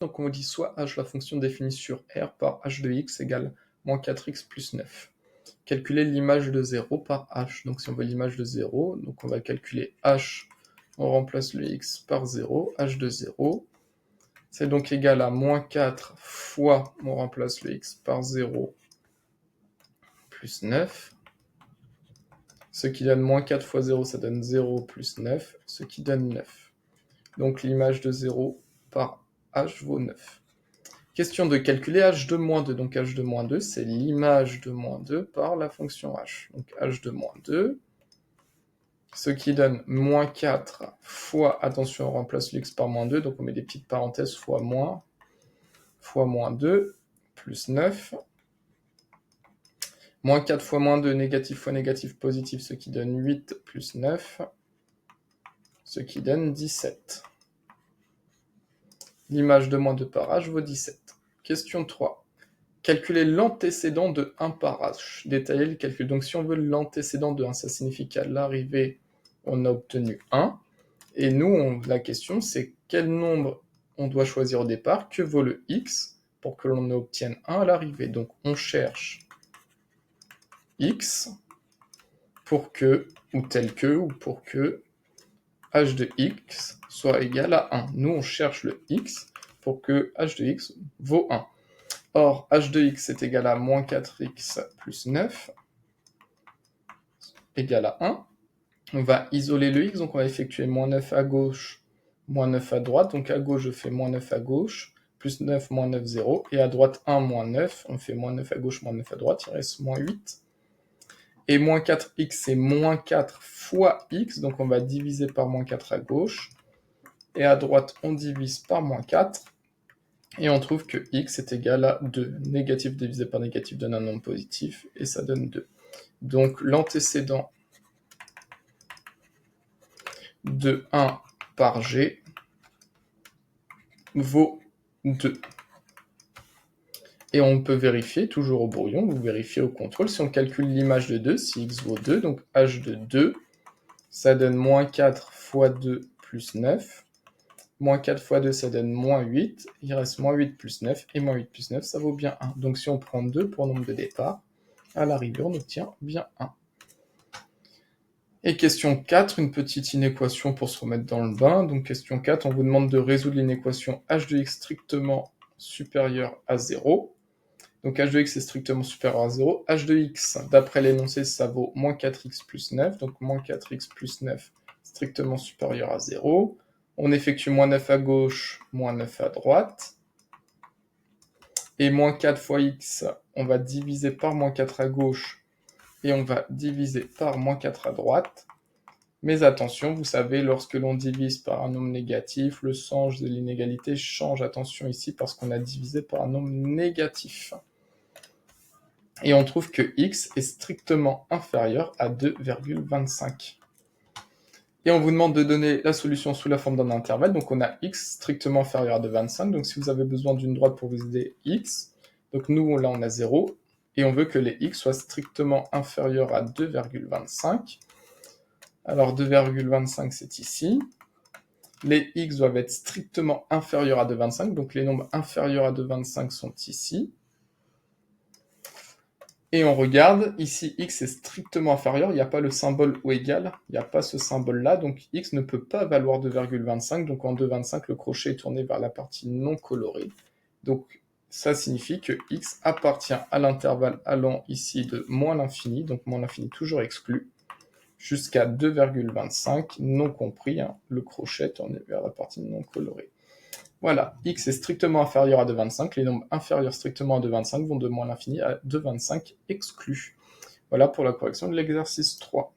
Donc on dit soit h, la fonction définie sur R par h de x égale moins 4x plus 9. Calculer l'image de 0 par h. Donc si on veut l'image de 0, donc on va calculer h, on remplace le x par 0, h de 0. C'est donc égal à moins 4 fois, on remplace le x par 0, plus 9. Ce qui donne moins 4 fois 0, ça donne 0 plus 9, ce qui donne 9. Donc l'image de 0 par h vaut 9. Question de calculer h de moins 2. Donc h de moins 2, c'est l'image de moins 2 par la fonction h. Donc h de moins 2, ce qui donne moins 4 fois, attention, on remplace l'x par moins 2, donc on met des petites parenthèses, fois moins 2, plus 9. Moins 4 fois moins 2, négatif fois négatif, positif, ce qui donne 8 plus 9, ce qui donne 17. L'image de moins 2 par h vaut 17. Question 3. Calculer l'antécédent de 1 par h. Détailler le calcul. Donc si on veut l'antécédent de 1, ça signifie qu'à l'arrivée, on a obtenu 1. Et nous, la question, c'est quel nombre on doit choisir au départ, que vaut le x, pour que l'on obtienne 1 à l'arrivée. Donc on cherche x pour que, ou tel que, ou pour que h de x soit égal à 1. Nous, on cherche le x pour que h de x vaut 1. Or, h de x est égal à moins 4x plus 9, égal à 1. On va isoler le x, donc on va effectuer moins 9 à gauche, moins 9 à droite. Donc à gauche, je fais moins 9 à gauche, plus 9, moins 9, 0. Et à droite, 1, moins 9. On fait moins 9 à gauche, moins 9 à droite. Il reste moins 8. Et moins 4x, c'est moins 4 fois x. Donc on va diviser par moins 4 à gauche. Et à droite, on divise par moins 4. Et on trouve que x est égal à 2. Négatif divisé par négatif donne un nombre positif. Et ça donne 2. Donc l'antécédent de 1 par g vaut 2. Et on peut vérifier, toujours au brouillon, vous vérifiez au contrôle, si on calcule l'image de 2, si x vaut 2, donc h de 2, ça donne moins 4 fois 2 plus 9. Moins 4 fois 2, ça donne moins 8. Il reste moins 8 plus 9, et moins 8 plus 9, ça vaut bien 1. Donc si on prend 2 pour nombre de départ, à l'arrivée, on obtient bien 1. Et question 4, une petite inéquation pour se remettre dans le bain. Donc question 4, on vous demande de résoudre l'inéquation h de x strictement supérieur à 0. Donc h de x est strictement supérieur à 0. h de x, d'après l'énoncé, ça vaut moins 4x plus 9. Donc moins 4x plus 9 strictement supérieur à 0. On effectue moins 9 à gauche, moins 9 à droite. Et moins 4 fois x, on va diviser par moins 4 à gauche. Et on va diviser par moins 4 à droite. Mais attention, vous savez, lorsque l'on divise par un nombre négatif, le sens de l'inégalité change. Attention ici, parce qu'on a divisé par un nombre négatif. Et on trouve que x est strictement inférieur à 2,25. Et on vous demande de donner la solution sous la forme d'un intervalle. Donc on a x strictement inférieur à 2,25. Donc si vous avez besoin d'une droite pour vous aider x, donc nous là on a 0. Et on veut que les x soient strictement inférieurs à 2,25. Alors 2,25 c'est ici. Les x doivent être strictement inférieurs à 2,25. Donc les nombres inférieurs à 2,25 sont ici. Et on regarde, ici x est strictement inférieur, il n'y a pas le symbole ou égal, il n'y a pas ce symbole-là, donc x ne peut pas valoir 2,25, donc en 2,25 le crochet est tourné vers la partie non colorée. Donc ça signifie que x appartient à l'intervalle allant ici de moins l'infini, donc moins l'infini toujours exclu, jusqu'à 2,25, non compris, le crochet tourné vers la partie non colorée. Voilà, x est strictement inférieur à 2,25, les nombres inférieurs strictement à 2,25 vont de moins l'infini à 2,25 exclus. Voilà pour la correction de l'exercice 3.